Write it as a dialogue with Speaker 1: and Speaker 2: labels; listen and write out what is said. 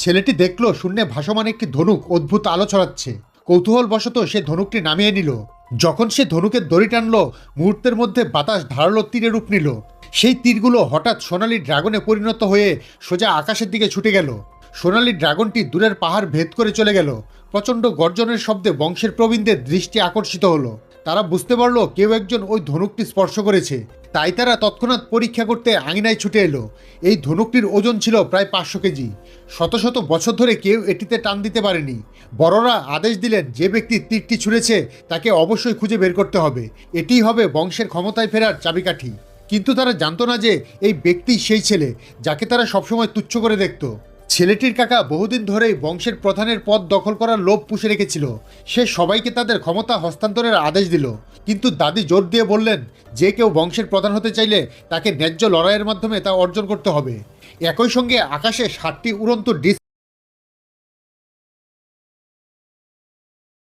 Speaker 1: ছেলেটি দেখল শূন্যে ভাসমান একটি ধনুক অদ্ভুত আলো ছড়াচ্ছে। কৌতূহলবশত সে ধনুকটি নামিয়ে নিল। যখন সে ধনুকের দড়ি টানল, মুহূর্তের মধ্যে বাতাস ধারালো তীরে রূপ নিল। সেই তীরগুলো হঠাৎ সোনালি ড্রাগনে পরিণত হয়ে সোজা আকাশের দিকে ছুটে গেল। সোনালি ড্রাগনটি দূরের পাহাড় ভেদ করে চলে গেল। প্রচণ্ড গর্জনের শব্দে বংশের প্রবীণদের দৃষ্টি আকর্ষিত হলো। তারা বুঝতে পারলো কেউ একজন ওই ধনুকটি স্পর্শ করেছে। তাই তারা তৎক্ষণাৎ পরীক্ষা করতে আঙিনায় ছুটে এলো। এই ধনুকটির ওজন ছিল প্রায় 500 কেজি। শত শত বছর ধরে কেউ এটিতে টান দিতে পারেনি। বড়রা আদেশ দিলেন যে ব্যক্তি তীরটি ছুঁড়েছে তাকে অবশ্যই খুঁজে বের করতে হবে। এটিই হবে বংশের ক্ষমতায় ফেরার চাবিকাঠি। কিন্তু তারা জানতো না যে এই ব্যক্তি সেই ছেলে যাকে তারা সবসময় তুচ্ছ করে দেখত। ছেলেটির কাকা বহুদিন ধরেই বংশের প্রধানের পদ দখল করার লোভ পুষে রেখেছিল। সে সবাইকে তাদের ক্ষমতা হস্তান্তরের আদেশ দিল। কিন্তু দাদি জোর দিয়ে বললেন যে কেউ বংশের প্রধান হতে চাইলে তাকে ন্যায্য লড়াইয়ের মাধ্যমে তা অর্জন করতে হবে। একই সঙ্গে আকাশে 7টি উড়ন্ত ডিস্ক